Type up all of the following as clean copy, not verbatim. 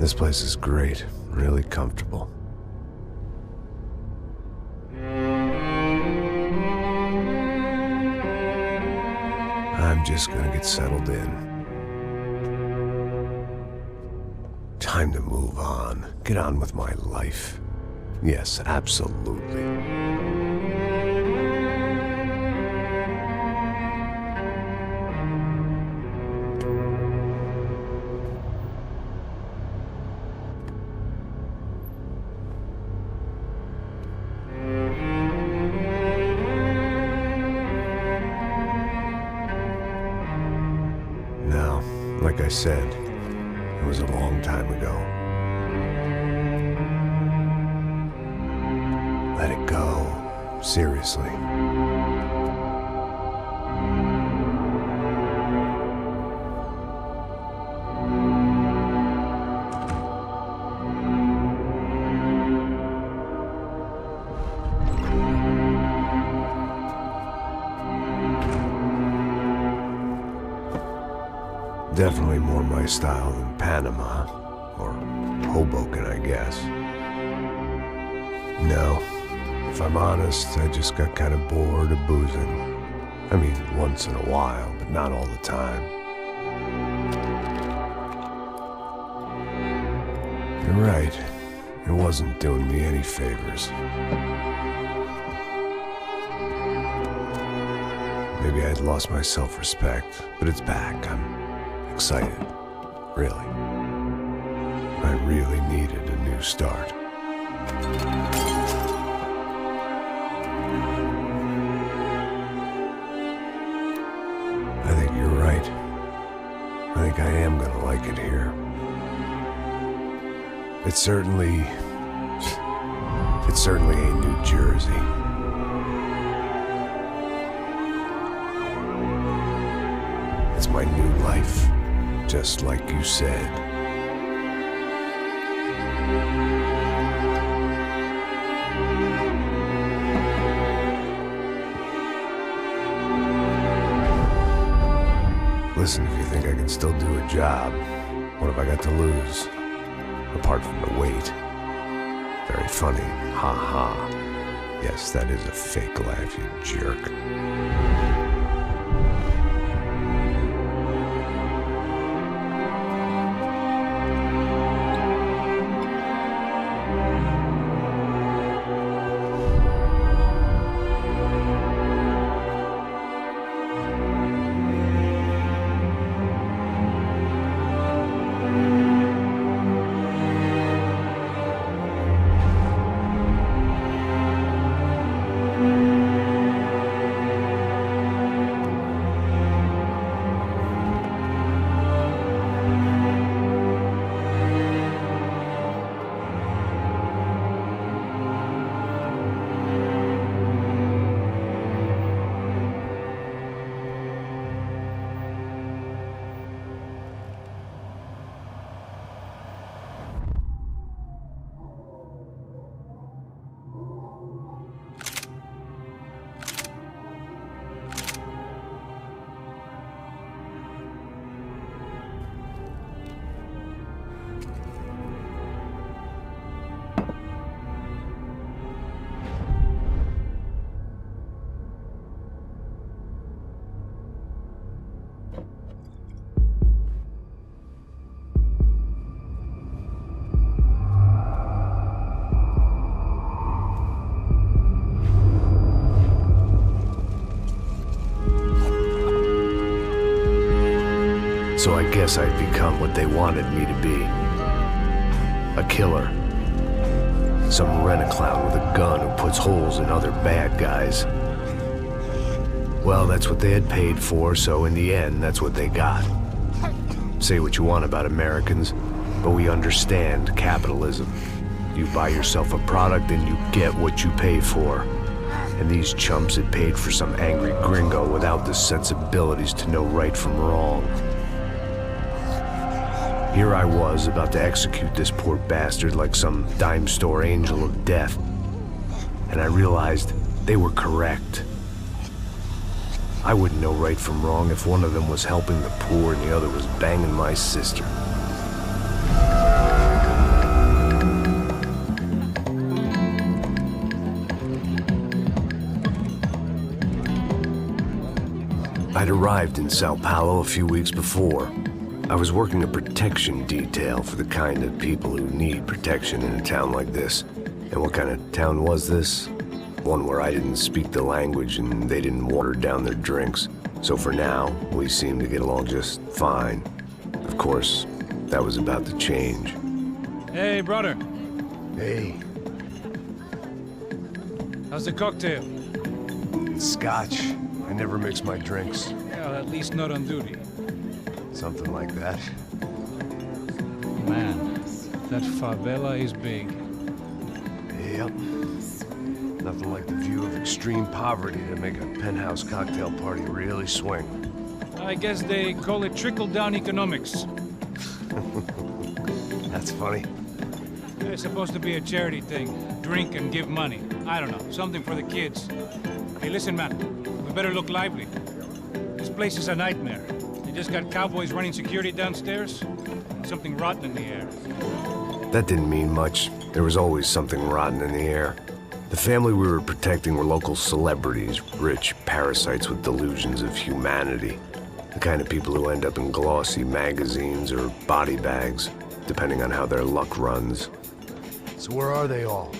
This place is great, really comfortable. I'm just gonna get settled in. Time to move on. Get on with my life. Yes, absolutely. Now, like I said, it was a long time ago. Let it go. Seriously. Definitely more my style than Panama, or Hoboken, I guess. No, if I'm honest, I just got kind of bored of boozing. I mean, once in a while, but not all the time. You're right, it wasn't doing me any favors. Maybe I'd lost my self-respect, but it's back. I'm excited, really. I really needed a new start. I think you're right. I think I am gonna like it here. It's certainly ain't New Jersey. It's my new life. Just like you said. Listen, if you think I can still do a job, what have I got to lose? Apart from the weight. Very funny. Ha ha. Yes, that is a fake laugh, you jerk. So I guess I'd become what they wanted me to be. A killer. Some rent-a-clown with a gun who puts holes in other bad guys. Well, that's what they had paid for, so in the end, that's what they got. Say what you want about Americans, but we understand capitalism. You buy yourself a product and you get what you pay for. And these chumps had paid for some angry gringo without the sensibilities to know right from wrong. Here I was, about to execute this poor bastard like some dime store angel of death. And I realized they were correct. I wouldn't know right from wrong if one of them was helping the poor and the other was banging my sister. I'd arrived in Sao Paulo a few weeks before. I was working a protection detail for the kind of people who need protection in a town like this. And what kind of town was this? One where I didn't speak the language and they didn't water down their drinks. So for now, we seemed to get along just fine. Of course, that was about to change. Hey, brother. Hey. How's the cocktail? It's scotch. I never mix my drinks. Well, at least not on duty. Something like that. Man, that favela is big. Yep. Nothing like the view of extreme poverty to make a penthouse cocktail party really swing. I guess they call it trickle-down economics. That's funny. It's supposed to be a charity thing. Drink and give money. I don't know, something for the kids. Hey, listen, man. We better look lively. This place is a nightmare. They just got cowboys running security downstairs. And something rotten in the air. That didn't mean much. There was always something rotten in the air. The family we were protecting were local celebrities, rich parasites with delusions of humanity. The kind of people who end up in glossy magazines or body bags, depending on how their luck runs. So where are they all?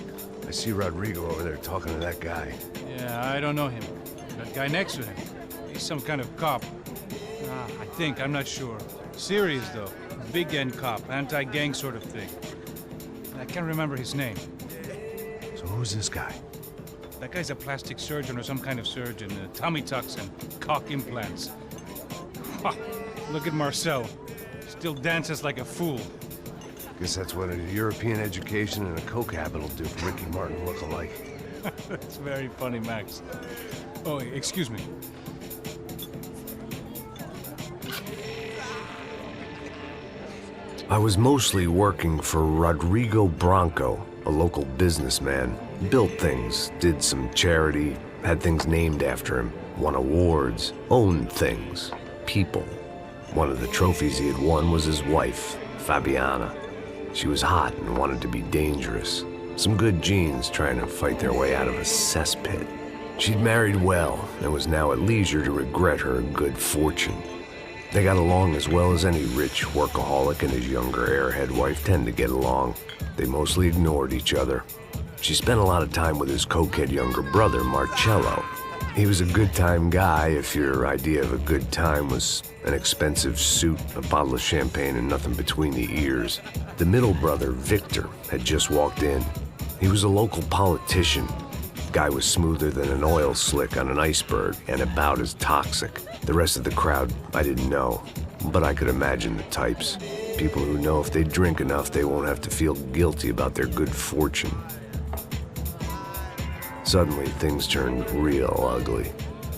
I see Rodrigo over there talking to that guy. Yeah, I don't know him. That guy next to him. He's some kind of cop. I think, I'm not sure. Serious, though. Big end cop, anti-gang sort of thing. I can't remember his name. So who's this guy? That guy's a plastic surgeon or some kind of surgeon. Tummy tucks and cock implants. Ha! Look at Marcel. Still dances like a fool. Guess that's what a European education and a coke habit will do for Ricky Martin look-alike. That's very funny, Max. Oh, excuse me. I was mostly working for Rodrigo Branco, a local businessman. Built things, did some charity, had things named after him, won awards, owned things, people. One of the trophies he had won was his wife, Fabiana. She was hot and wanted to be dangerous. Some good genes trying to fight their way out of a cesspit. She'd married well and was now at leisure to regret her good fortune. They got along as well as any rich workaholic and his younger airhead wife tend to get along. They mostly ignored each other. She spent a lot of time with his cokehead younger brother, Marcello. He was a good-time guy if your idea of a good time was an expensive suit, a bottle of champagne, and nothing between the ears. The middle brother, Victor, had just walked in. He was a local politician. Guy was smoother than an oil slick on an iceberg and about as toxic. The rest of the crowd, I didn't know, but I could imagine the types. People who know if they drink enough, they won't have to feel guilty about their good fortune. Suddenly, things turned real ugly.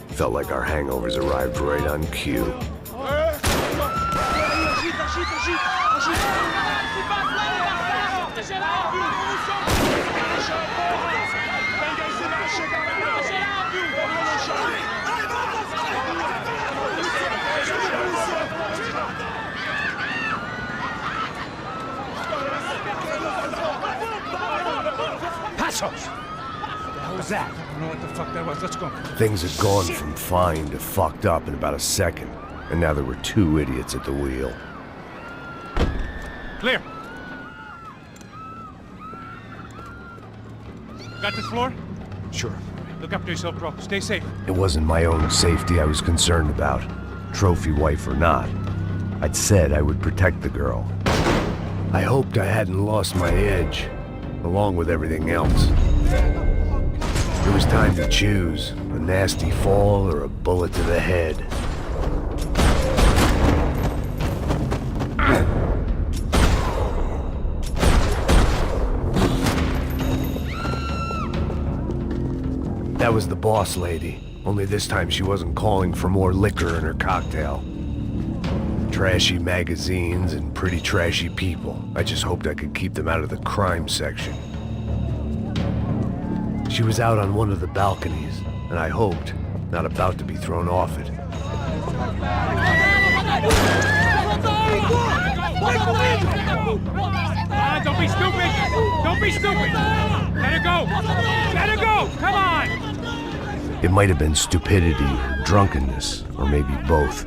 Felt like our hangovers arrived right on cue. Passos! What was that? I don't know what the fuck that was. Let's go. Things had gone from fine to fucked up in about a second, and now there were two idiots at the wheel. Clear. Got this floor? Sure. Look after yourself, bro. Stay safe. It wasn't my own safety I was concerned about, trophy wife or not. I'd said I would protect the girl. I hoped I hadn't lost my edge, along with everything else. It was time to choose, a nasty fall or a bullet to the head. That was the boss lady, only this time she wasn't calling for more liquor in her cocktail. Trashy magazines and pretty trashy people. I just hoped I could keep them out of the crime section. She was out on one of the balconies, and I hoped, not about to be thrown off it. Don't be stupid! Don't be stupid! Let her go! Let her go! Come on! It might have been stupidity or drunkenness, or maybe both.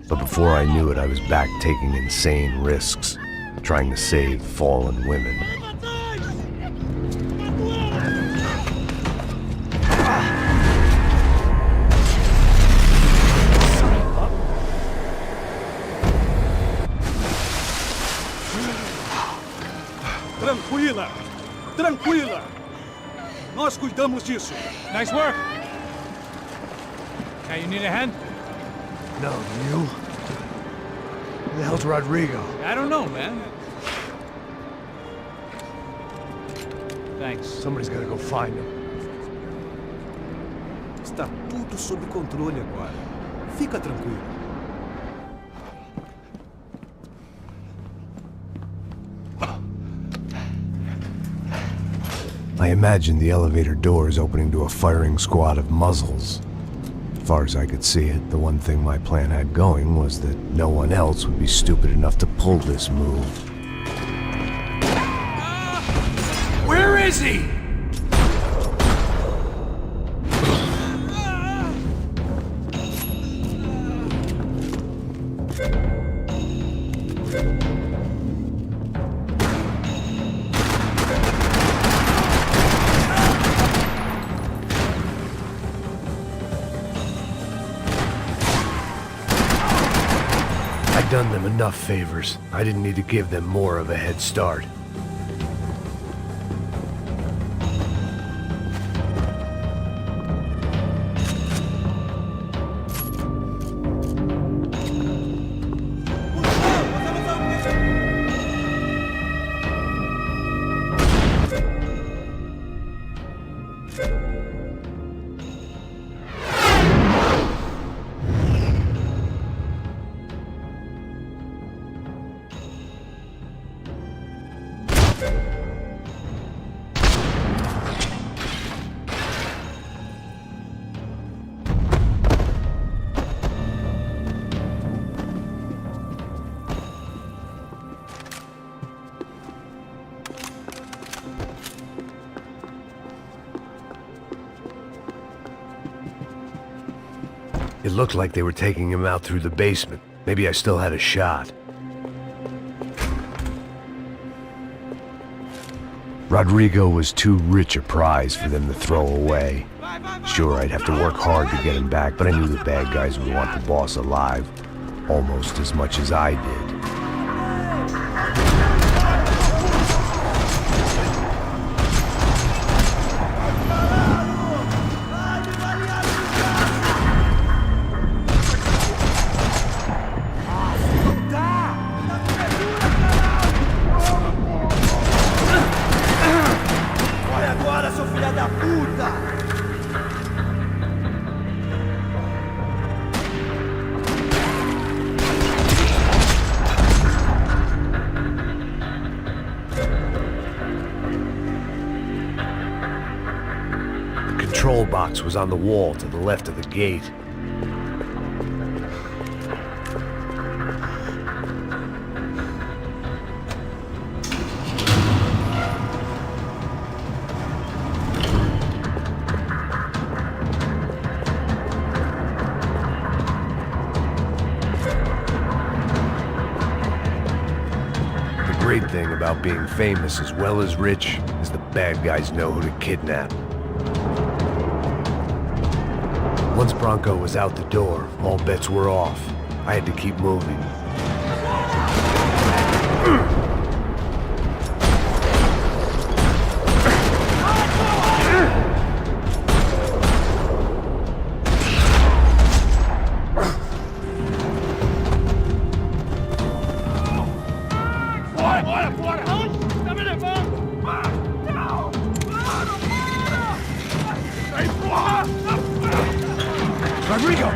But before I knew it, I was back taking insane risks, trying to save fallen women. Tranquila! Tranquila! Nós cuidamos disso. Nice work. Hey, you need a hand? No, you? Who the hell's Rodrigo? I don't know, man. Thanks. Somebody's gotta go find him. Está tudo sob controle agora. Fica tranquilo. I imagined the elevator doors opening to a firing squad of muzzles. As far as I could see it, the one thing my plan had going was that no one else would be stupid enough to pull this move. Where is he? I'd done them enough favors. I didn't need to give them more of a head start. It looked like they were taking him out through the basement. Maybe I still had a shot. Rodrigo was too rich a prize for them to throw away. Sure, I'd have to work hard to get him back, but I knew the bad guys would want the boss alive, almost as much as I did. The control box was on the wall to the left of the gate. The great thing about being famous as well as rich is the bad guys know who to kidnap. Once Bronco was out the door, all bets were off. I had to keep moving. Rodrigo!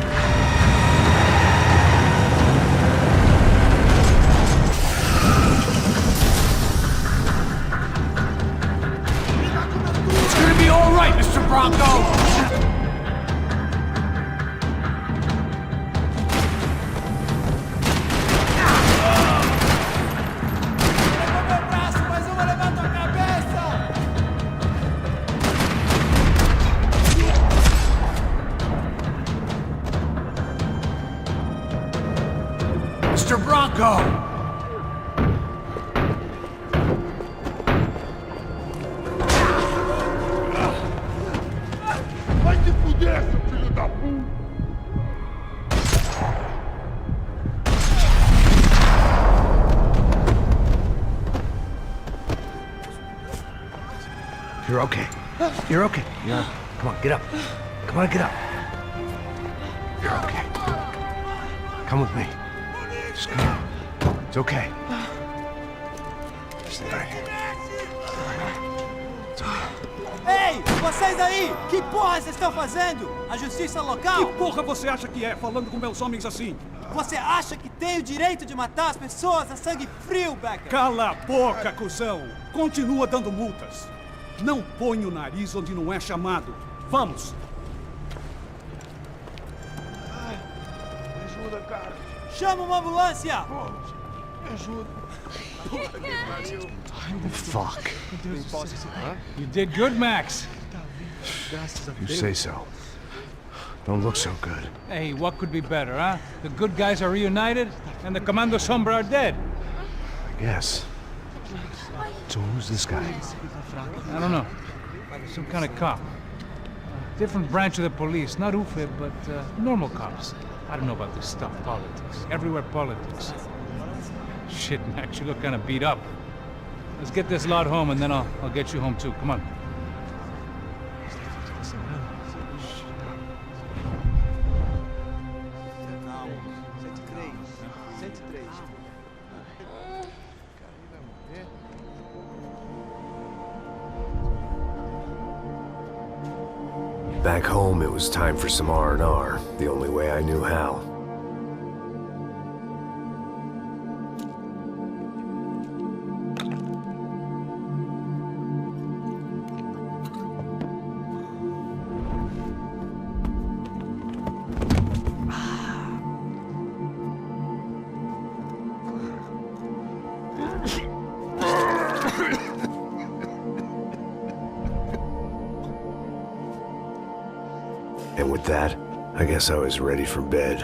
It's gonna be all right, Mr. Bronco! Fucker! Vai se fuder, seu filho da puta! You're okay. You're okay. Yeah. Come on, get up. Come on, get up. You're okay. Come with me. Just come on. It's okay. Just lay right here. It's okay. Ei, vocês aí! Que porra vocês estão fazendo? A justiça local? Que porra você acha que é, falando com meus homens assim? Você acha que tem o direito de matar as pessoas a sangue frio, Becker? Cala a boca, cuzão! Continua dando multas. Não põe o nariz onde não é chamado. Vamos! Me ajuda, cara. Chama uma ambulância! Me ajuda. Fuck. You did good, Max. You say so. Don't look so good. Hey, what could be better, huh? The good guys are reunited, and the Commando Sombra are dead. I guess. So who's this guy? I don't know. Some kind of cop. Different branch of the police. Not UFE, but normal cops. I don't know about this stuff. Politics. Everywhere politics. Shit, Max, you look kind of beat up. Let's get this lot home, and then I'll get you home too. Come on. Back home, it was time for some R&R, the only way I knew how. And with that, I guess I was ready for bed.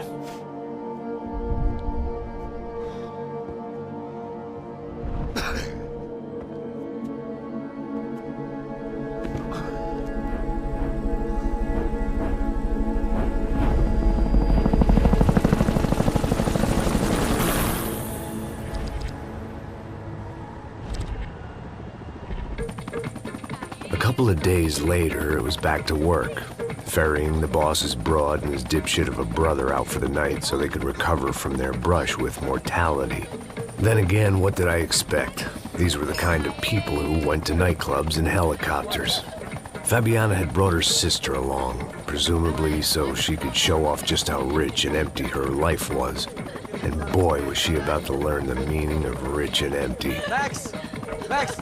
A couple of days later, it was back to work. Ferrying the boss's broad and his dipshit of a brother out for the night so they could recover from their brush with mortality. Then again, what did I expect? These were the kind of people who went to nightclubs in helicopters. Fabiana had brought her sister along, presumably so she could show off just how rich and empty her life was. And boy, was she about to learn the meaning of rich and empty. Max! Max!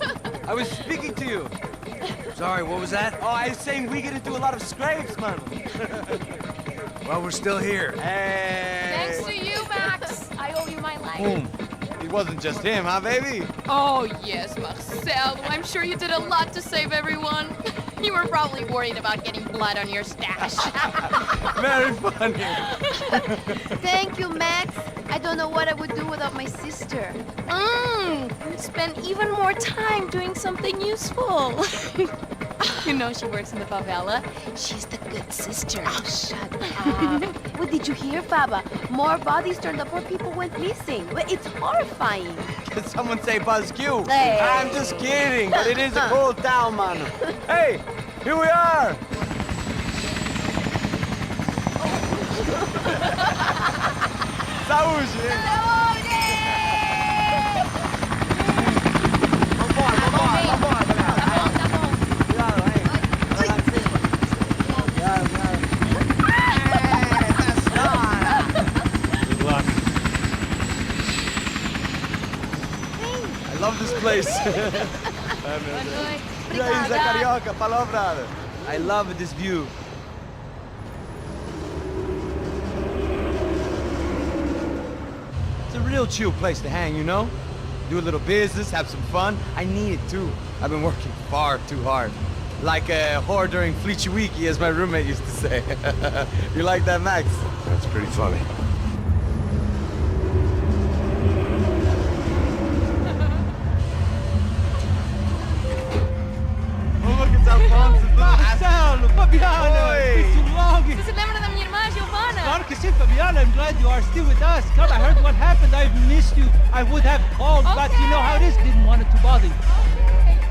I was speaking to you! Sorry, what was that? Oh, I was saying we get into a lot of scrapes, man. Well, we're still here. Hey! Thanks to you, Max. I owe you my life. Boom. It wasn't just him, huh, baby? Oh, yes, Marcel. I'm sure you did a lot to save everyone. You were probably worried about getting blood on your stash. Very funny. Thank you, Max. I don't know what I would do without my sister. Spend even more time doing something useful. You know she works in the favela. She's the good sister. Oh, shut up. What did you hear, Faba? More bodies turned up where people went missing. It's horrifying. Did someone say Buzz Q? Hey. I'm just kidding, but it is a cool town, man. Hey, here we are. Saúde! I love this place. E aí, Zé Carioca, falou, brother. I love this view. It's a real chill place to hang, you know? Do a little business, have some fun. I need it too. I've been working far too hard. Like a whore during Fleechy Weeky, as my roommate used to say. You like that, Max? That's pretty funny. Fabiana, it's been too long. Você se lembra da minha irmã, Giovanna? Claro que sim, Fabiana. I'm glad you are still with us. Come, I heard what happened. I've missed you. I would have called, but you know how it is. Didn't want it to bother you.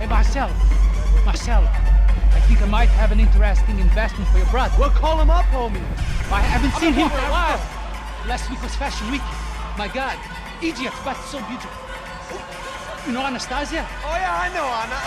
Hey, Marcel, I think I might have an interesting investment for your brother. Well, call him up, homie. I haven't seen him for a while. Last week was Fashion Week. My God, Egypt, but so beautiful. You know Anastasia? Oh, yeah, I know Anna.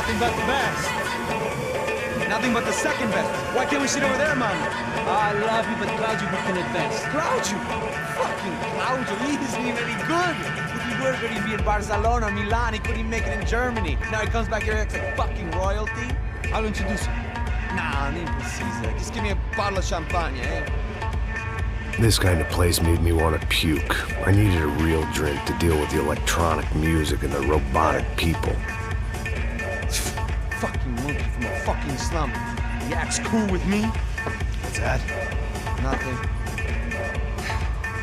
Nothing but the best. Nothing but the second best. Why can't we sit over there, man? I love you, but Claudio booked in advance. Claudio? Fucking Claudio, he isn't even any good. If he were going to be in Barcelona, Milan, he couldn't make it in Germany. Now he comes back here acts like fucking royalty. I'll introduce you. Nah, nem precisa. Just give me a bottle of champagne, eh? This kind of place made me want to puke. I needed a real drink to deal with the electronic music and the robotic people. Fucking monkey from a fucking slum. He acts cool with me. What's that? Nothing.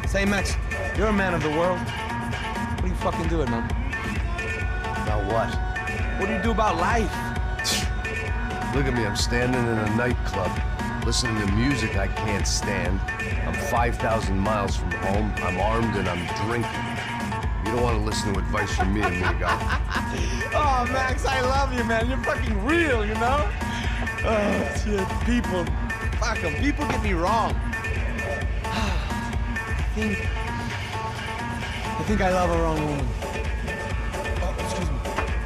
Say, Max, you're a man of the world. What are you fucking doing, man? About what? What do you do about life? Look at me, I'm standing in a nightclub, listening to music I can't stand. I'm 5,000 miles from home, I'm armed and I'm drinking. You don't want to listen to advice from me, amigo. Oh, Max, I love you, man. You're fucking real, you know? Oh, shit. People. Fuck them. People get me wrong. I think I love a wrong woman. Oh, excuse me.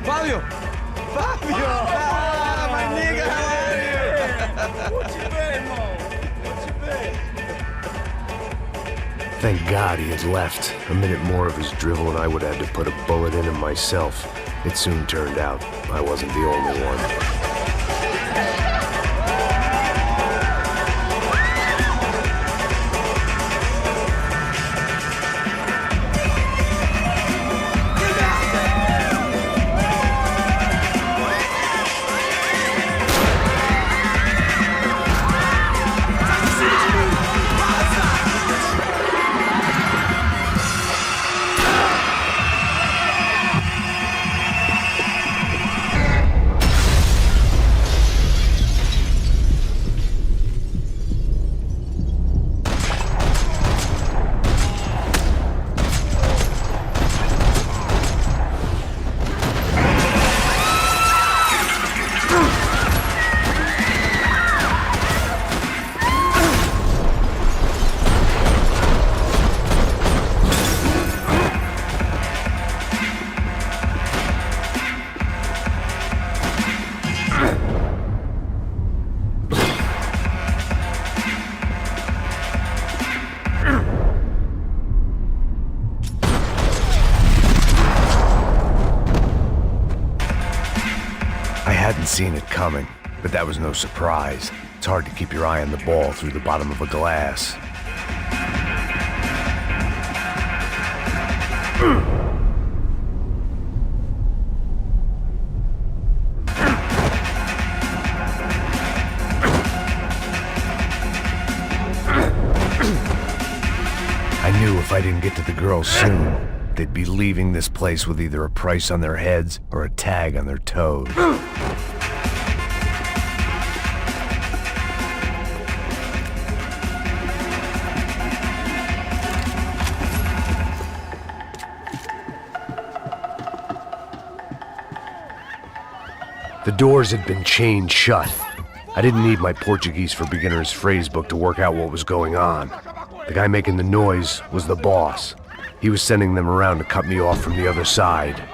Fabio! Fabio! Ah, my nigga, how are you? What you been, Mo? What you been? Thank God he had left. A minute more of his drivel and I would have had to put a bullet in him myself. It soon turned out I wasn't the only one. Seen it coming, but that was no surprise. It's hard to keep your eye on the ball through the bottom of a glass. I knew if I didn't get to the girls soon, they'd be leaving this place with either a price on their heads or a tag on their toes. The doors had been chained shut. I didn't need my Portuguese for Beginners phrase book to work out what was going on. The guy making the noise was the boss. He was sending them around to cut me off from the other side.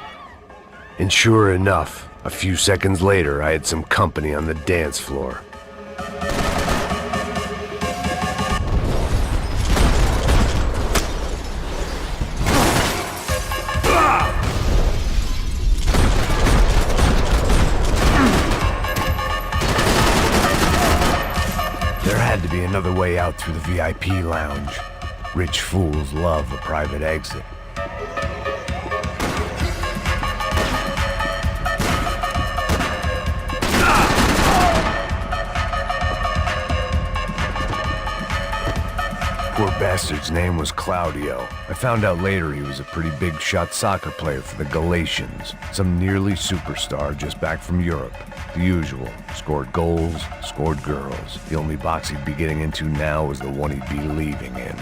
And sure enough, a few seconds later, I had some company on the dance floor. There had to be another way out through the VIP lounge. Rich fools love a private exit. Poor bastard's name was Claudio. I found out later he was a pretty big shot soccer player for the Galatians, some nearly superstar just back from Europe. The usual. Scored goals, scored girls. The only box he'd be getting into now was the one he'd be leaving in.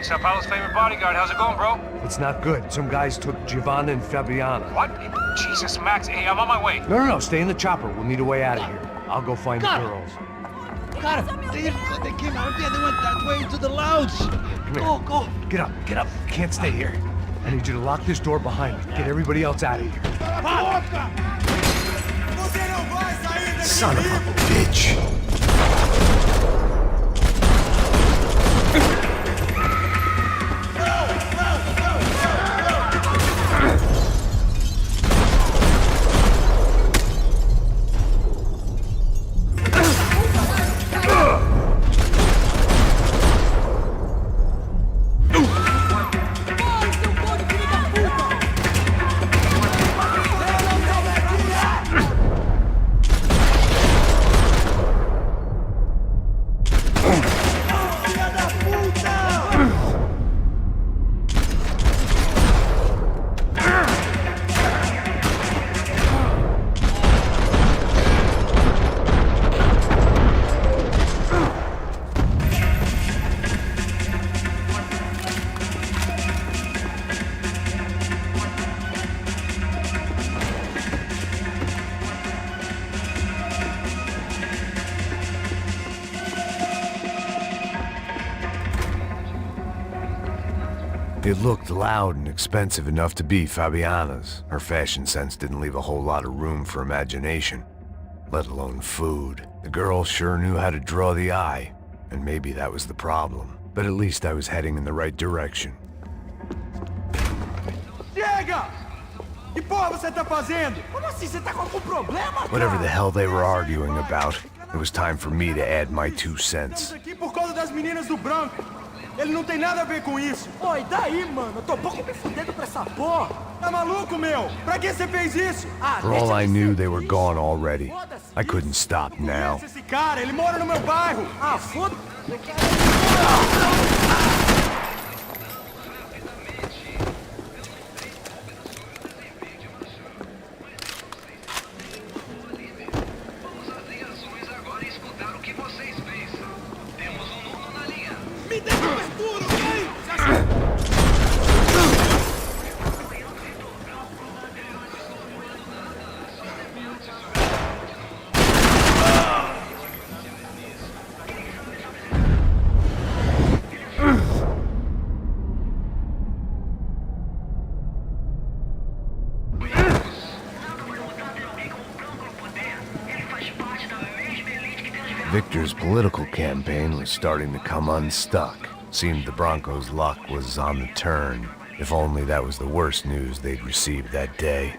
Sao Paulo's favorite bodyguard. How's it going, bro? It's not good. Some guys took Giovanna and Fabiana. What? Jesus, Max. Hey, I'm on my way. No, stay in the chopper. We'll need a way out of here. I'll go find the girls. Got him. They came out there. They went that way into the lounge. Come here. Go. Get up. Can't stay here. I need you to lock this door behind me. Get everybody else out of here. Son of a bitch. It looked loud and expensive enough to be Fabiana's. Her fashion sense didn't leave a whole lot of room for imagination, let alone food. The girl sure knew how to draw the eye, and maybe that was the problem. But at least I was heading in the right direction. Chega! Que porra você tá fazendo? Como assim? Você tá com algum problema, cara? Whatever the hell they were arguing about, it was time for me to add my 2 cents. Estamos aqui por causa das meninas do branco. Ele não tem nada a ver com isso. Ô, e daí, mano? Eu tô pouco me fudendo pra essa porra. Tá maluco, meu? Pra que você fez isso? For all I knew, they were gone already. I couldn't stop now. Esse cara, ele mora no meu bairro. Ah, foda... Victor's political campaign was starting to come unstuck. Seemed the Broncos' luck was on the turn. If only that was the worst news they'd received that day.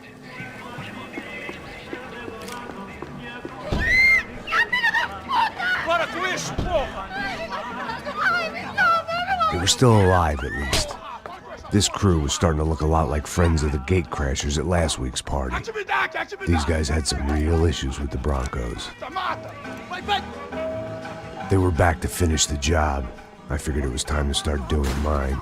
They were still alive, at least. This crew was starting to look a lot like friends of the gatecrashers at last week's party. These guys had some real issues with the Broncos. They were back to finish the job. I figured it was time to start doing mine.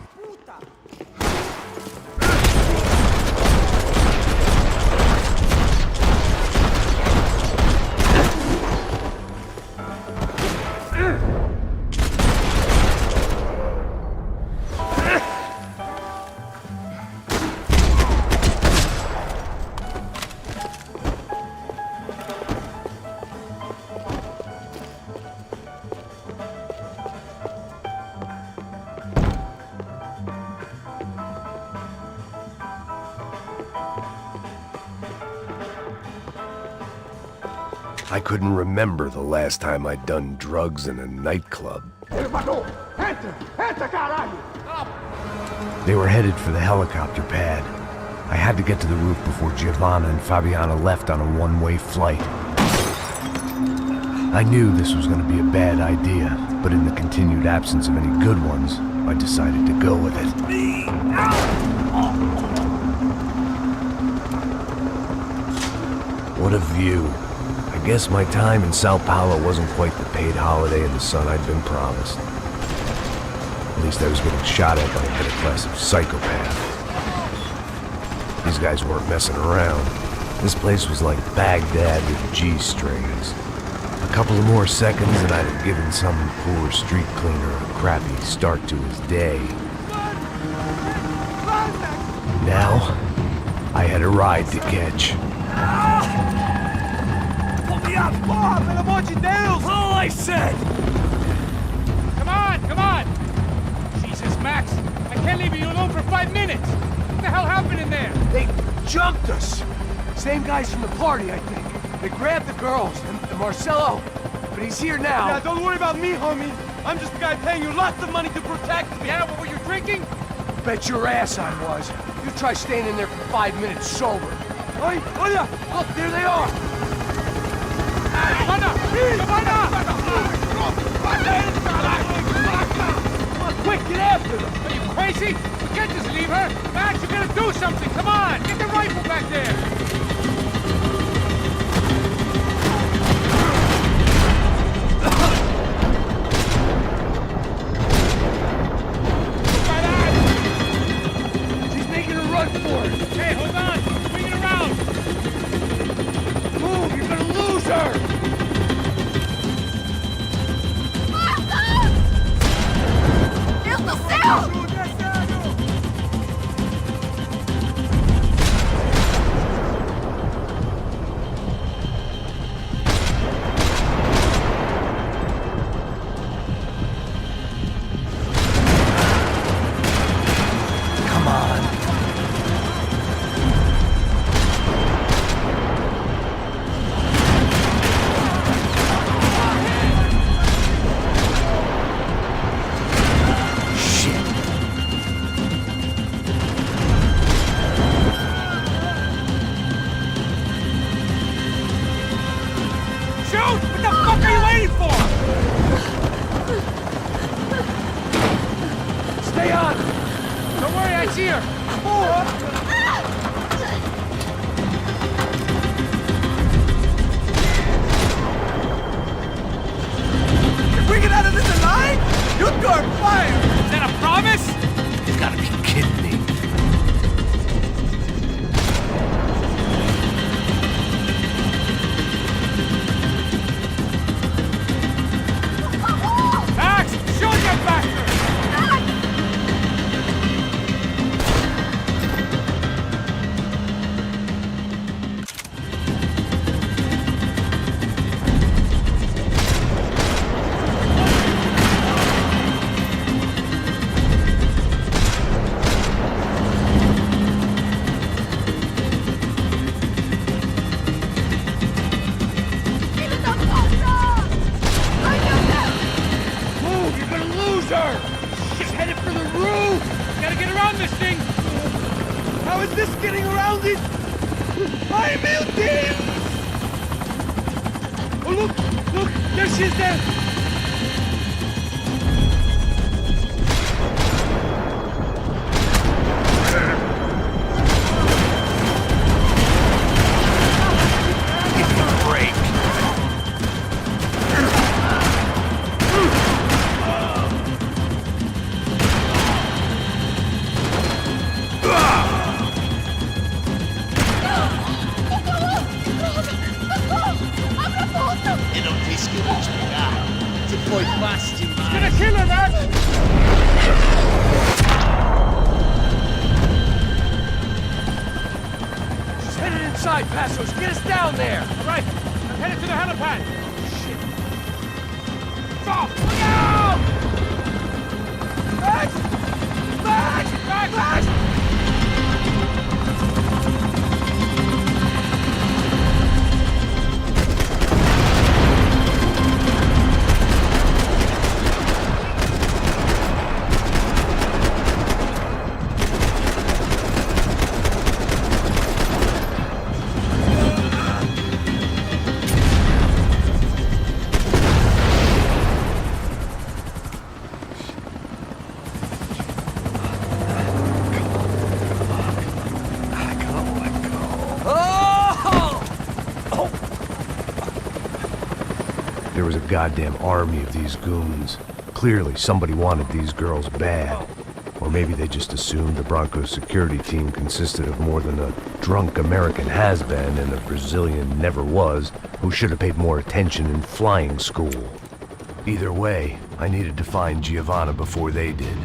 I couldn't remember the last time I'd done drugs in a nightclub. They were headed for the helicopter pad. I had to get to the roof before Giovanna and Fabiana left on a one-way flight. I knew this was going to be a bad idea, but in the continued absence of any good ones, I decided to go with it. What a view. I guess my time in Sao Paulo wasn't quite the paid holiday in the sun I'd been promised. At least I was getting shot at by a middle-class of psychopaths. These guys weren't messing around. This place was like Baghdad with G-strings. A couple of more seconds and I'd have given some poor street cleaner a crappy start to his day. Now, I had a ride to catch. All I said! Come on! Jesus, Max, I can't leave you alone for 5 minutes! What the hell happened in there? They jumped us! Same guys from the party, I think. They grabbed the girls, and Marcelo, but he's here now. Yeah, don't worry about me, homie. I'm just the guy paying you lots of money to protect me. Yeah, what were you drinking? Bet your ass I was. You try staying in there for 5 minutes sober. Oi, Olha! Look, there they are! Giovanna! Come on, quick, get after them! Are you crazy? You can't just leave her! Max, you gotta do something! Come on! Get the rifle back there! She's making a run for it! Hey, hold on! Swing it around! Move, you're gonna lose her! Deus do céu! Come on. Shoot! What the fuck are you waiting for? Stay on! Don't worry, I see her! If we get out of this alive, you'll go on fire! Is that a promise? You gotta be kidding me. Max, shoot that bastard! Move, you're gonna lose her! She's headed for the roof! Gotta get around this thing! How is this getting around it? Ai, meu Deus! Oh, look! Look! There she is there! boy fast, you man. Gonna kill her, man! She's headed inside, Passos. Get us down there! Right, I'm headed to the helipad. Shit. Stop! Look out! Max! Max! Max! Max! There was a goddamn army of these goons. Clearly, somebody wanted these girls bad. Or maybe they just assumed the Broncos security team consisted of more than a drunk American has-been and a Brazilian never-was who should have paid more attention in flying school. Either way, I needed to find Giovanna before they did.